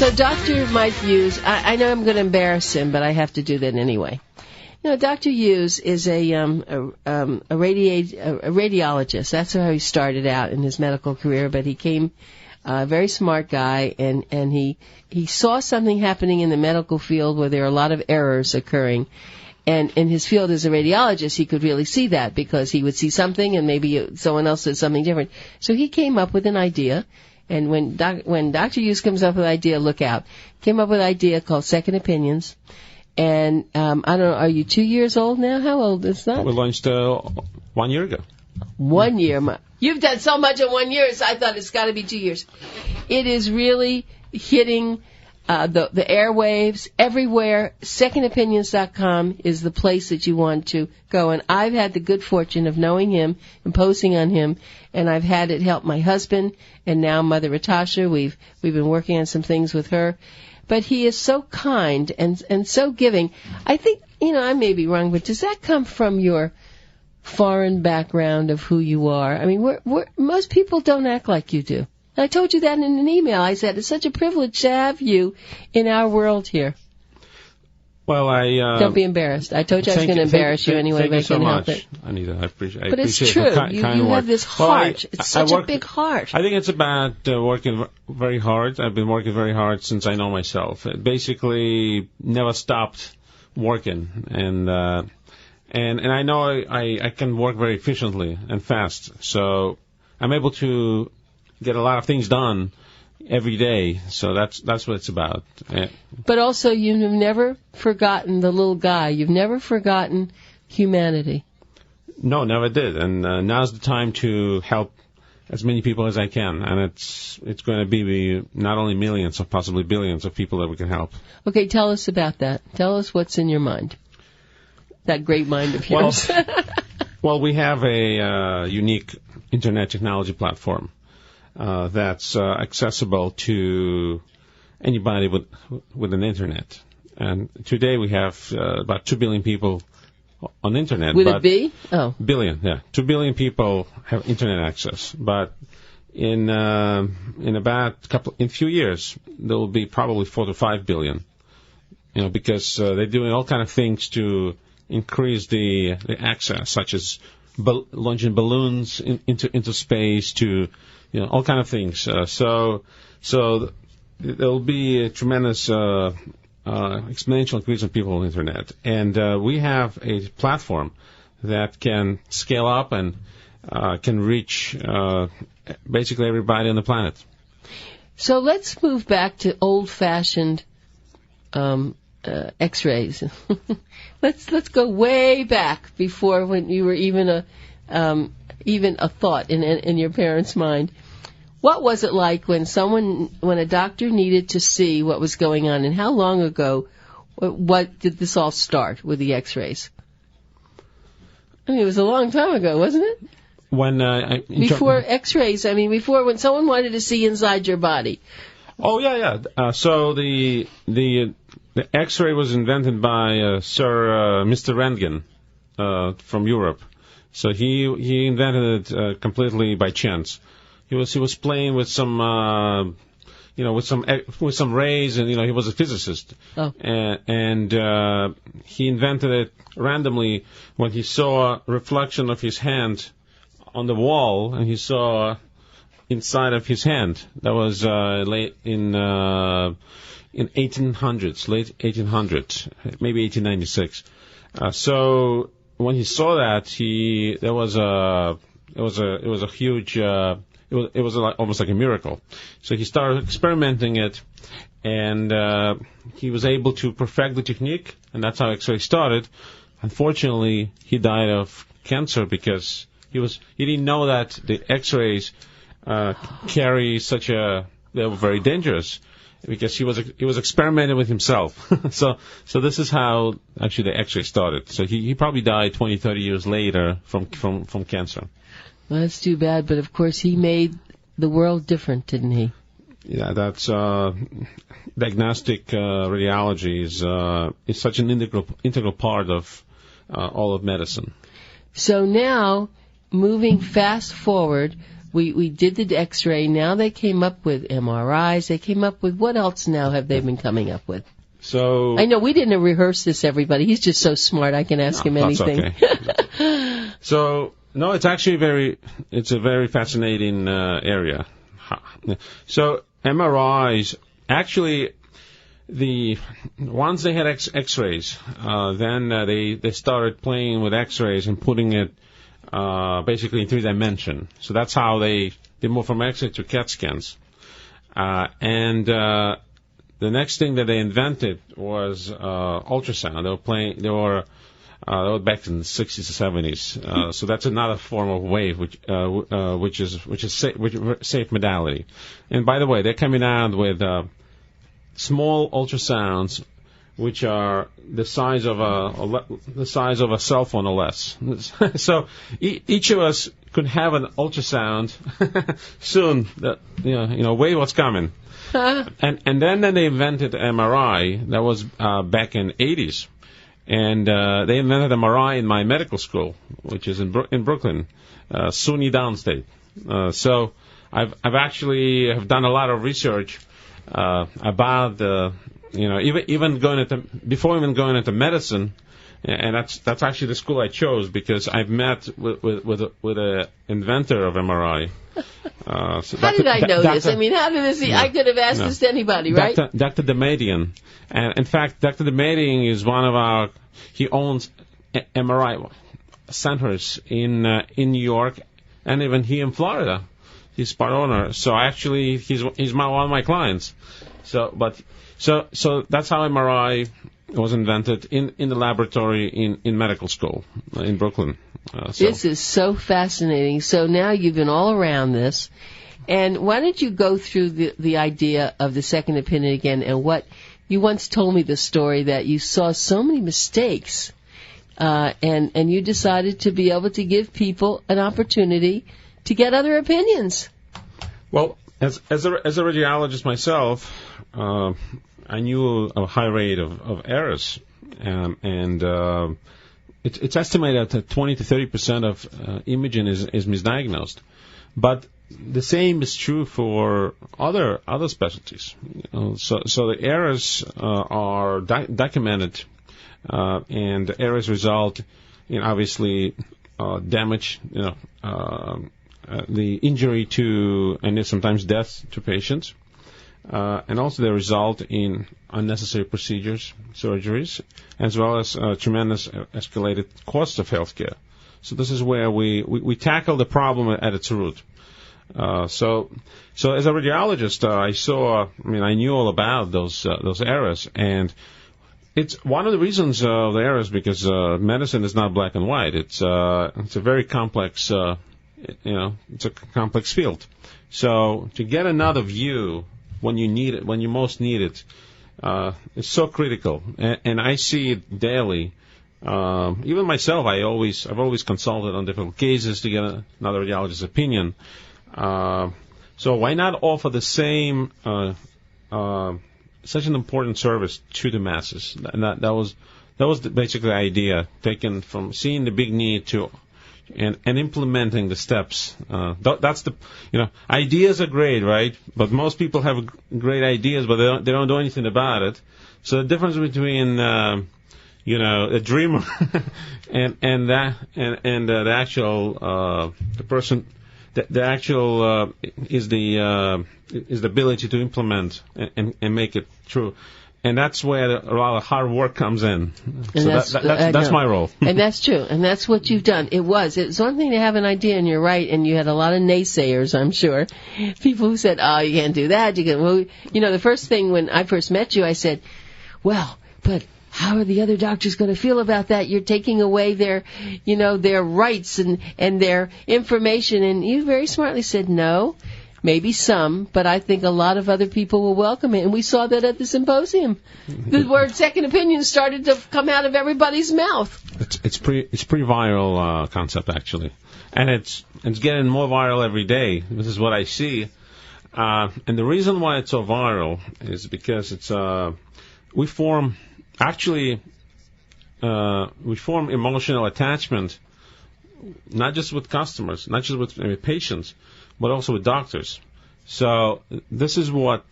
So Dr. Mike Hughes, I know I'm going to embarrass him, but I have to do that anyway. Dr. Hughes is a radiologist. That's how he started out in his medical career, but he came a very smart guy, and he saw something happening in the medical field where there are a lot of errors occurring. And in his field as a radiologist, he could really see that because he would see something and maybe someone else did something different. So he came up with an idea. And when Dr. Hughes comes up with an idea, look out. Came up with an idea called Second Opinions. And, I don't know, are you 2 years old now? How old is that? We launched 1 year ago. 1 year. You've done so much in 1 year, so I thought it's got to be 2 years. It is really hitting the airwaves everywhere. SecondOpinions.com is the place that you want to go. And I've had the good fortune of knowing him, imposing on him, and I've had it help my husband and now Mother Natasha. We've been working on some things with her. But he is so kind and so giving. I think, I may be wrong, but does that come from your foreign background of who you are? I mean, most people don't act like you do. I told you that in an email. I said, it's such a privilege to have you in our world here. Well, don't be embarrassed. I told you I was going to embarrass you anyway, but I couldn't help it. Anita, I appreciate it. But it's true. You have this heart. It's such a big heart. I think it's about working very hard. I've been working very hard since I know myself. Basically, never stopped working. And I know I can work very efficiently and fast. So I'm able to get a lot of things done every day, so that's what it's about. But also, you've never forgotten the little guy. You've never forgotten humanity. No, never did. And now's the time to help as many people as I can. And it's going to be not only millions, or possibly billions of people that we can help. Okay, tell us about that. Tell us what's in your mind. That great mind of yours. Well, we have a unique internet technology platform that's accessible to anybody with an internet. And today we have about 2 billion people on the internet. With a B? Oh. Billion, yeah. 2 billion people have internet access. But in a few years, there will be probably 4 to 5 billion. Because they're doing all kind of things to increase the access, such as launching balloons into space, to all kind of things. So there will be a tremendous exponential increase in people on the internet, and we have a platform that can scale up and can reach basically everybody on the planet. So let's move back to old-fashioned X-rays. Let's go way back before when you were even a thought in your parents' mind. What was it like when a doctor needed to see what was going on, and how long ago? What did this all start with the X-rays? I mean, it was a long time ago, wasn't it? Before X-rays, before when someone wanted to see inside your body. Oh yeah. So the X-ray was invented by Sir Mr. Röntgen from Europe. So he invented it completely by chance. He was playing with some with some rays, and he was a physicist. Oh. And he invented it randomly when he saw a reflection of his hand on the wall, and he saw inside of his hand. That was late in 1800s, late 1800s, maybe 1896. So when he saw that, it was a huge. It was almost like a miracle. So he started experimenting it, and he was able to perfect the technique, and that's how X-ray started. Unfortunately, he died of cancer because he didn't know that the X-rays carry they were very dangerous, because he was experimenting with himself. So this is how actually the X-ray started. So he probably died 20, 30 years later from cancer. Well, that's too bad, but of course he made the world different, didn't he? Yeah, that's diagnostic radiology is such an integral part of all of medicine. So now, moving fast forward, We did the X-ray. Now they came up with MRIs. They came up with what else now have they been coming up with? So I know we didn't rehearse this, everybody. He's just so smart. I can ask him anything. Okay. So no, it's actually it's a very fascinating area. So MRIs, actually, once they had X-rays, then they started playing with X-rays and putting it basically in 3-dimension. So that's how they moved from X-ray to CAT scans. And the next thing that they invented was ultrasound. They were back in the 60s or 70s. So that's another form of wave, which is safe modality. And by the way, they're coming out with small ultrasounds, which are the size of a cell phone or less. So each of us could have an ultrasound soon. That wait, what's coming? And then they invented MRI. That was back in the 80s. And they invented MRI in my medical school, which is in Brooklyn, SUNY downstate. So I've actually have done a lot of research about even before even going into medicine, and that's actually the school I chose because I've met with an inventor of MRI. How did I know this? I mean, how did this? I could have asked this to anybody, right? Dr. Demadian, and in fact, Dr. Demadian is one of he owns MRI centers in New York and even here in Florida. He's part owner. So actually, he's one of my clients. So that's how MRI was invented in the laboratory in medical school in Brooklyn. This is so fascinating. So now you've been all around this. And why don't you go through the idea of the second opinion again, and what you once told me the story that you saw so many mistakes, and you decided to be able to give people an opportunity to get other opinions. Well, as a radiologist myself, I knew a high rate of errors, and it's estimated that 20 to 30% of imaging is misdiagnosed. But the same is true for other specialties. So the errors are documented, and the errors result in obviously damage, the injury to, and sometimes death to patients. And also they result in unnecessary procedures, surgeries, as well as tremendous escalated costs of healthcare. So this is where we tackle the problem at its root. So as a radiologist, I knew all about those errors, and it's one of the reasons of the errors because medicine is not black and white. It's a very complex, it's a complex field. So to get another view when you need it, when you most need it, is so critical. And I see it daily. Even myself, I've always consulted on different cases to get another radiologist's opinion. So why not offer the same, such an important service to the masses? And that was basically the idea, taken from seeing the big need to and implementing the steps. That's the, ideas are great, right? But most people have great ideas, but they don't do anything about it. So the difference between, a dreamer and the actual, the person, the actual, is the ability to implement and make it true. And that's where a lot of hard work comes in. So that's my role. And that's true. And that's what you've done. It was one thing to have an idea, and you're right, and you had a lot of naysayers, I'm sure. People who said, oh, you can't do that. The first thing when I first met you, I said, well, but how are the other doctors going to feel about that? You're taking away their rights and their information. And you very smartly said, no. Maybe some, but I think a lot of other people will welcome it. And we saw that at the symposium. The word second opinion started to come out of everybody's mouth. It's pretty viral concept, actually. And it's getting more viral every day. This is what I see. And the reason why it's so viral is because we form emotional attachment, not just with customers, not just with patients, but also with doctors. So this is what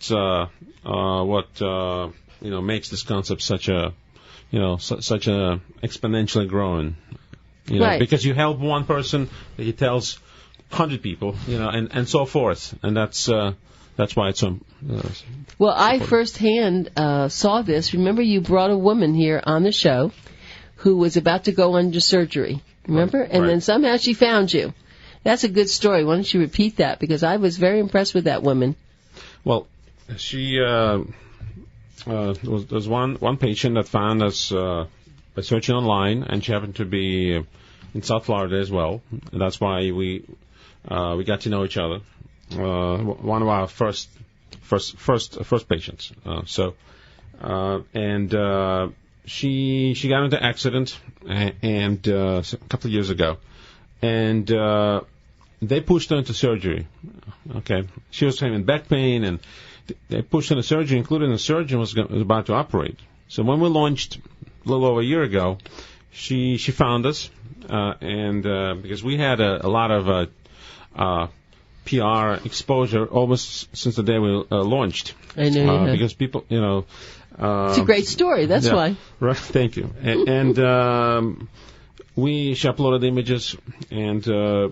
makes this concept such a exponentially growing. Right. Because you help one person, he tells 100 people, and so forth, and that's why it's so. Well, I firsthand saw this. Remember, you brought a woman here on the show who was about to go under surgery. Remember, and then somehow she found you. That's a good story. Why don't you repeat that? Because I was very impressed with that woman. Well, she there's one patient that found us by searching online, and she happened to be in South Florida as well. And that's why we got to know each other. One of our first patients. She got into an accident and a couple of years ago, and they pushed her into surgery. Okay, she was having back pain, and they pushed her into surgery, including the surgeon was about to operate. So when we launched a little over a year ago, she found us, and because we had a lot of PR exposure almost since the day we launched. I know you because people, it's a great story. That's why. Right. Thank you. And she uploaded images, and our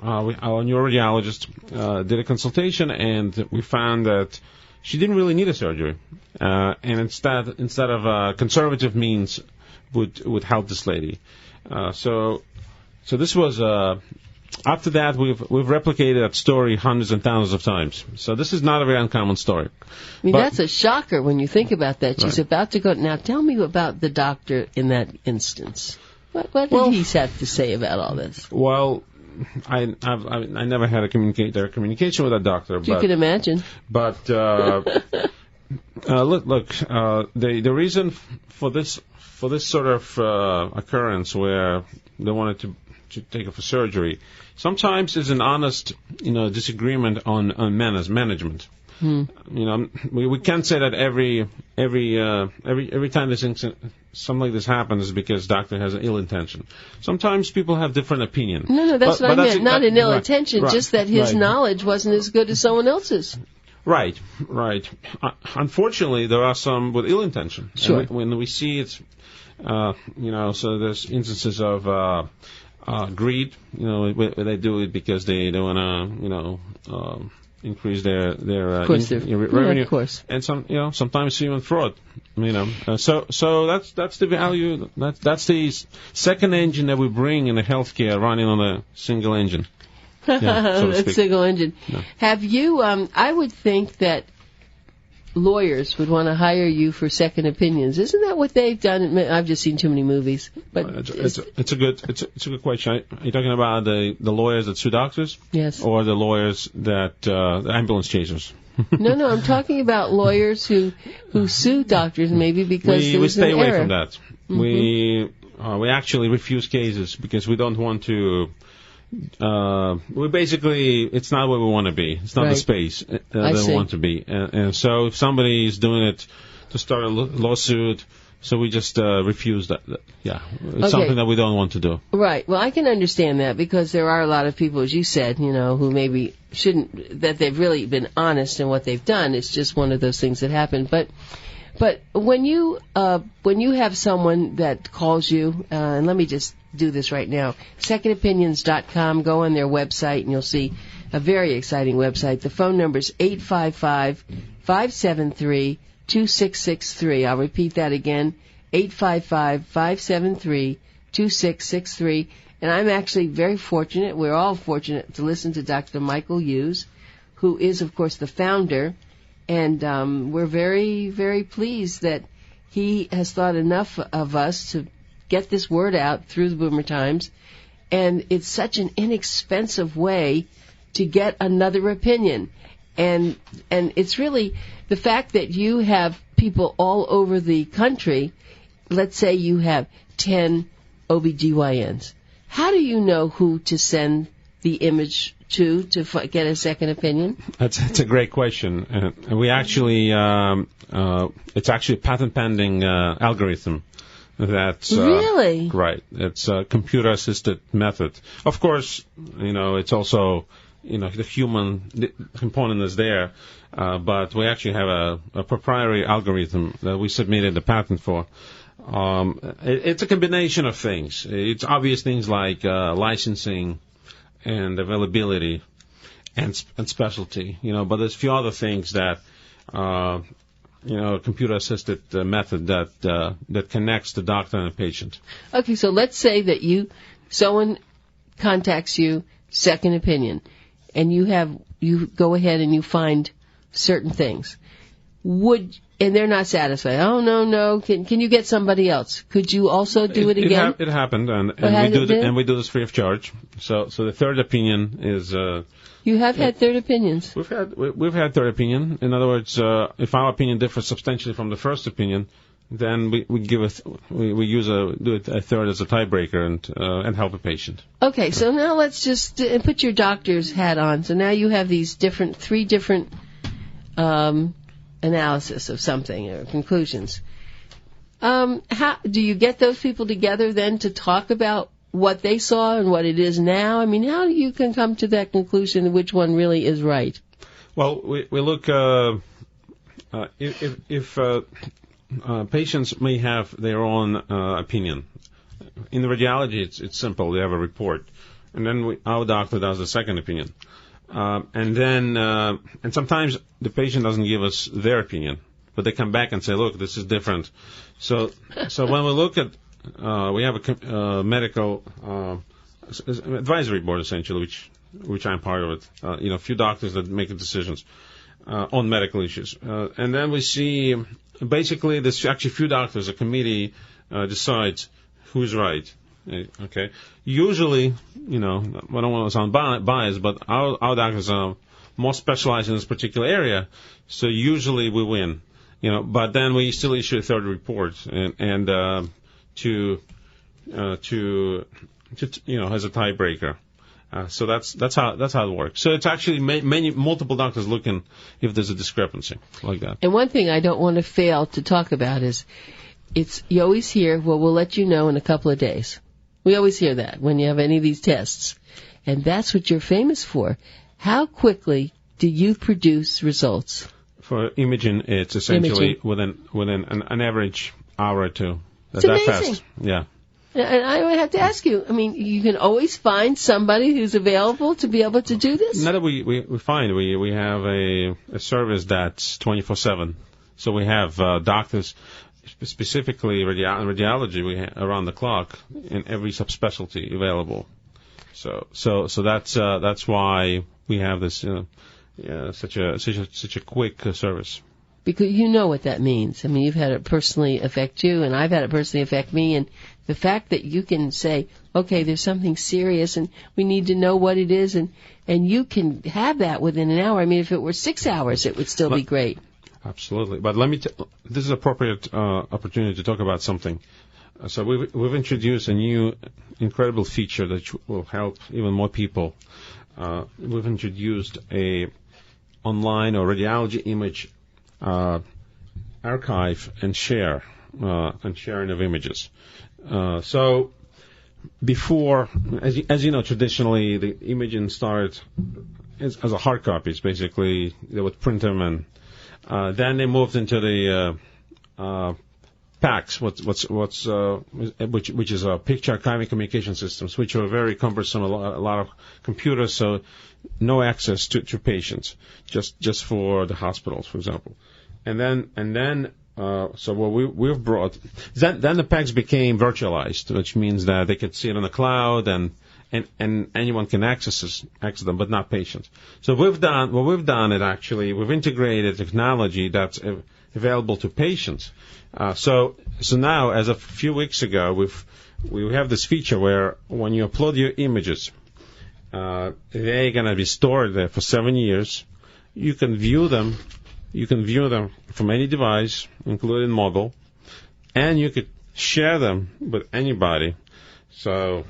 neuroradiologist did a consultation, and we found that she didn't really need a surgery, and instead of conservative means would help this lady. So this was. After that, we've replicated that story hundreds and thousands of times. So this is not a very uncommon story. I mean, that's a shocker when you think about that. She's about to go. Now, tell me about the doctor in that instance. What did he have to say about all this? Well, I never had a communication with that doctor. You can imagine. But look, the reason for this sort of occurrence where they wanted to take her for surgery, sometimes is an honest, disagreement on management. We can't say that every time something like this happens is because doctor has an ill intention. Sometimes people have different opinion. No, that's what I meant. Not an ill intention, just that his knowledge wasn't as good as someone else's. Right. Unfortunately, there are some with ill intention. Sure. And when we see it, so there's instances of greed, where they do it because they want to, increase their revenue. Of course. And sometimes even fraud. So that's the value. That's the second engine that we bring in the healthcare, running on a single engine. That's single engine. No. Have you? I would think that lawyers would want to hire you for second opinions. Isn't that what they've done? I've just seen too many movies. But it's a good question. Are you talking about the lawyers that sue doctors? Yes. Or the lawyers that the ambulance chasers? No, I'm talking about lawyers who sue doctors maybe because we stay away from that. Mm-hmm. We actually refuse cases because we don't want to. We basically, it's not where we want to be. It's not the space that we want to be. And so if somebody is doing it to start a lawsuit, so we just refuse that. It's something that we don't want to do. Right. Well, I can understand that because there are a lot of people, as you said, who maybe shouldn't, that they've really been honest in what they've done. It's just one of those things that happen. But when you have someone that calls you, and let me just do this right now, secondopinions.com, go on their website and you'll see a very exciting website. The phone number is 855-573-2663. I'll repeat that again, 855-573-2663. And I'm actually very fortunate, we're all fortunate to listen to Dr. Michael Hughes, who is, of course, the founder. And we're very, very pleased that he has thought enough of us to get this word out through the Boomer Times. And it's such an inexpensive way to get another opinion. And it's really the fact that you have people all over the country. Let's say you have 10 OBGYNs. How do you know who to send the image to get a second opinion? That's a great question. We actually, it's actually a patent pending algorithm That's really right. It's a computer-assisted method. Of course, it's also the human component is there, but we actually have a proprietary algorithm that we submitted the patent for. It's a combination of things. It's obvious things like licensing and availability and specialty, but there's a few other things that computer-assisted method that connects the doctor and the patient. Okay, so let's say that someone contacts you, second opinion, and you go ahead and you find certain things. And they're not satisfied. Oh, no. Can you get somebody else? Could you also do it again? It happened, and we do this free of charge. So the third opinion is. You have had third opinions. We've had third opinion. In other words, if our opinion differs substantially from the first opinion, then we do a third as a tiebreaker and help a patient. Okay, so now let's just put your doctor's hat on. So now you have these three different analysis of something or conclusions. How do you get those people together then to talk about what they saw and what it is now? I mean, how you can come to that conclusion which one really is right? Well, we look if patients may have their own opinion. In radiology, it's simple. They have a report, and then our doctor does the second opinion. And sometimes the patient doesn't give us their opinion, but they come back and say, look, this is different. So when we look at, we have a medical advisory board essentially, which I'm part of it. A few doctors that make the decisions on medical issues, and then we see basically there's actually few doctors. A committee decides who's right. Okay. Usually, I don't want to sound biased, but our doctors are more specialized in this particular area, so usually we win. But then we still issue a third report and to as a tiebreaker. So that's how it works. So it's actually multiple doctors looking if there's a discrepancy like that. And one thing I don't want to fail to talk about is you always hear, well, we'll let you know in a couple of days. We always hear that when you have any of these tests. And that's what you're famous for. How quickly do you produce results? For imaging, it's essentially within an average hour or two. It's that amazing. Fast. Yeah. And I would have to ask you, I mean, you can always find somebody who's available to be able to do this? Not that we find. We have a service that's 24/7. So we have doctors, specifically radiology, we have around the clock in every subspecialty available. So that's why we have this such a quick service. Because you know what that means. I mean, you've had it personally affect you, and I've had it personally affect me. And the fact that you can say, okay, there's something serious, and we need to know what it is, and you can have that within an hour. I mean, if it were 6 hours, it would still be great. Absolutely. But let me this is an appropriate opportunity to talk about something. So we've introduced a new incredible feature that will help even more people. We've introduced a online or radiology image archive and sharing of images. So before, as you know, traditionally the imaging started as a hard copies. Basically, they would print them, and then they moved into the PACS, which is a picture archiving communication systems, which are very cumbersome. A lot of computers, so no access to patients, just for the hospitals, for example. And then so what we've brought, then the PACS became virtualized, which means that they could see it on the cloud and anyone can access them, but not patients. So we've integrated technology that's available to patients. So now, as a few weeks ago, we have this feature where when you upload your images, they're going to be stored there for 7 years. You can view them. You can view them from any device, including mobile, and you could share them with anybody. So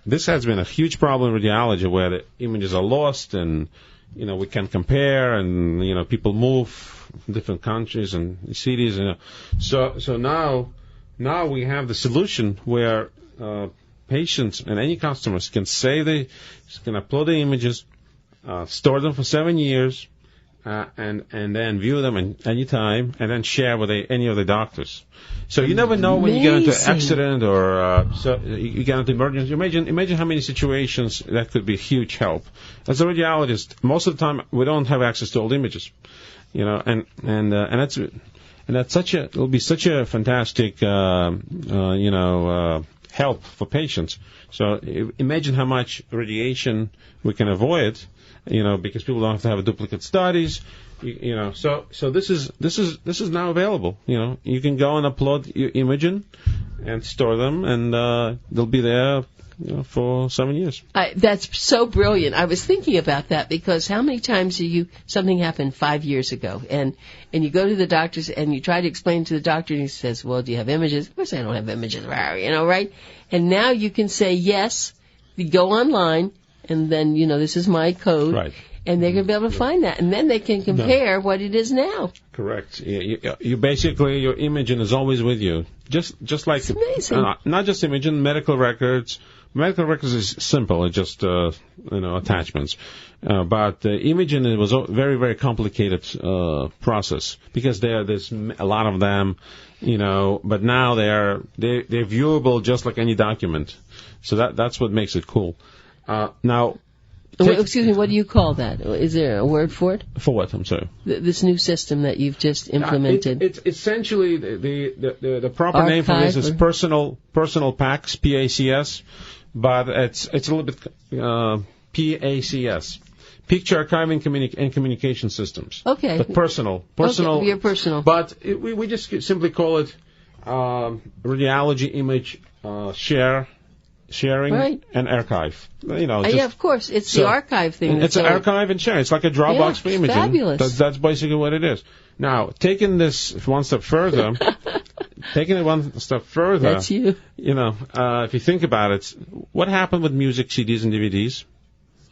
this has been a huge problem in radiology, where the images are lost, and we can compare, and people move from different countries and cities. So now now we have the solution where patients and any customers can can upload the images, store them for 7 years, and then view them at any time, and then share with any of the doctors. So you never know when you get into an accident or you get into emergency. Imagine how many situations that could be huge help. As a radiologist, most of the time we don't have access to all the images, and it'll be such a fantastic help for patients. So imagine how much radiation we can avoid, because people don't have to have duplicate studies, So this is now available. You can go and upload your imaging and store them, and they'll be there for 7 years. That's so brilliant. I was thinking about that because how many times something happened 5 years ago, and you go to the doctors and you try to explain to the doctor, and he says, "Well, do you have images?" Of course, I don't have images, right? And now you can say yes. You go online, and then this is my code, right? And they're going to be able to find that, and then they can compare what it is now. Correct. You basically, your imaging is always with you, just like it's amazing. Not just imaging, medical records. Medical records is simple, it's just attachments. But imaging was a very, very complicated process because there's a lot of them, But now they're viewable just like any document. So that's what makes it cool. Now. Excuse me, what do you call that? Is there a word for it? For what? I'm sorry. This new system that you've just implemented. It's essentially the proper name for this is personal packs, PACS, but it's a little bit PACS, picture archiving and communication systems. Okay. But personal. Okay, you're personal. But we just simply call it radiology image sharing right. and archive. Yeah, of course. It's the archive thing. It's an archive and share. It's like a Dropbox for imaging. Fabulous. That's basically what it is. Now, taking this one step further, That's you. If you think about it, what happened with music, CDs, and DVDs?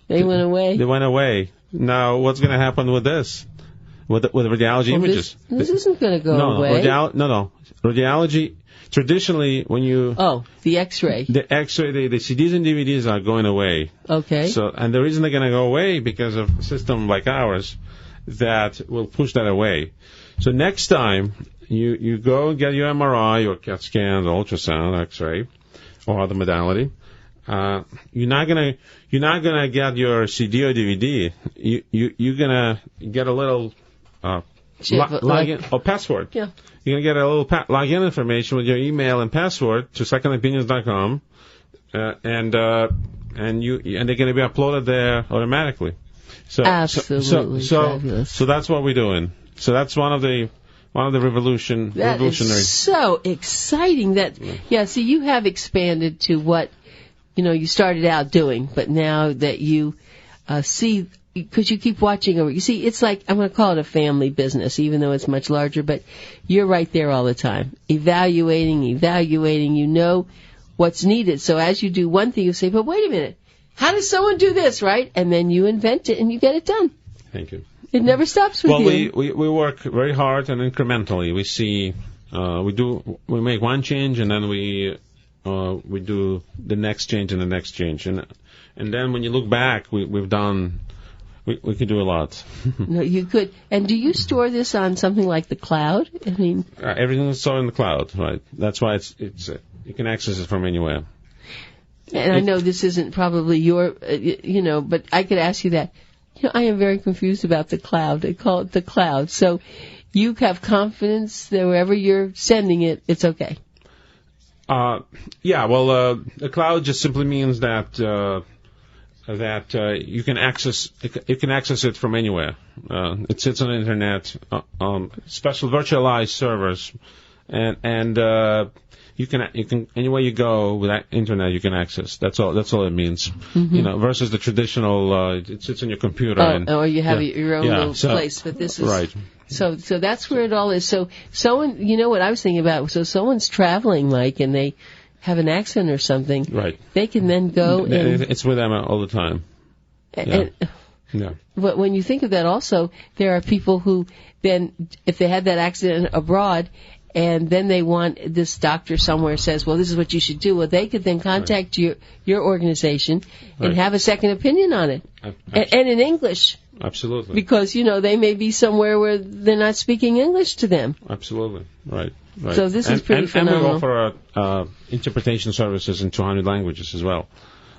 They went away. They went away. Now, what's going to happen with this? With radiology images? This isn't going to go away. No. Radiology. Traditionally, when you... Oh, the X-ray. The X-ray, the CDs and DVDs are going away. Okay. And the reason they're going to go away because of a system like ours that will push that away. So next time you go get your MRI or CAT scan, or ultrasound, X-ray, or other modality, you're not gonna get your CD or DVD. You're gonna get a little login or password. Yeah. You're going to get a little login information with your email and password to secondopinions.com, and they're going to be uploaded there automatically. Absolutely fabulous. So that's what we're doing. So that's one of the revolutionary. That is so exciting. See, you have expanded to what you started out doing, but now that you see. Because you keep watching over. You see, it's like, I'm going to call it a family business, even though it's much larger, but you're right there all the time. Evaluating, you know what's needed. So as you do one thing, you say, but wait a minute, how does someone do this, right? And then you invent it and you get it done. Thank you. It never stops with you. Well, we work very hard and incrementally. We see, we make one change and then we do the next change and the next change. And then when you look back, we've done... We could do a lot. No, you could. And do you store this on something like the cloud? I mean, everything is stored in the cloud, right? That's why it's you can access it from anywhere. And I know this isn't probably your, but I could ask you that. I am very confused about the cloud. They call it the cloud. So you have confidence that wherever you're sending it, it's okay. The cloud just simply means that you can access it from anywhere. It sits on the internet, special virtualized servers, and you can anywhere you go with that internet you can access. That's all it means. Mm-hmm. Versus the traditional it sits on your computer or you have your own little place. But this is right. So that's where it all is. So someone, what I was thinking about. So someone's traveling, Mike, and they have an accident or something, right? They can then go and... It's with them all the time. But when you think of that also, there are people who then, if they had that accident abroad and then they want this doctor somewhere says, well, this is what you should do. Well, they could then contact your organization and have a second opinion on it, and in English. Absolutely. Because, they may be somewhere where they're not speaking English to them. Absolutely. Right. So this is pretty phenomenal. And we offer interpretation services in 200 languages as well.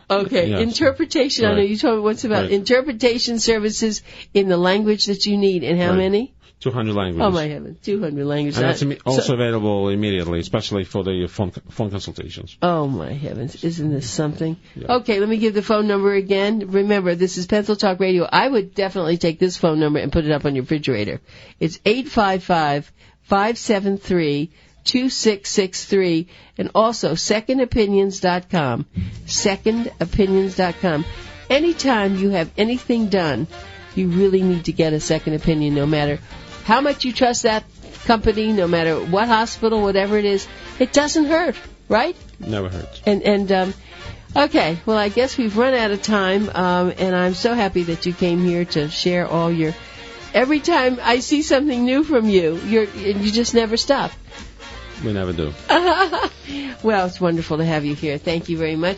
Okay, Yes. Interpretation. Right. I know you told me what's about interpretation services in the language that you need. And how many? 200 languages. Oh, my heavens, 200 languages. And that's also available immediately, especially for the phone consultations. Oh, my heavens. Isn't this something? Yeah. Okay, let me give the phone number again. Remember, this is Pencil Talk Radio. I would definitely take this phone number and put it up on your refrigerator. It's 855-573-2663, and also secondopinions.com. Secondopinions.com. Anytime you have anything done, you really need to get a second opinion, no matter how much you trust that company, no matter what hospital, whatever it is. It doesn't hurt, right? Never hurts. Okay, well, I guess we've run out of time, and I'm so happy that you came here to share all your... Every time I see something new from you, you just never stop. We never do. Well, it's wonderful to have you here. Thank you very much.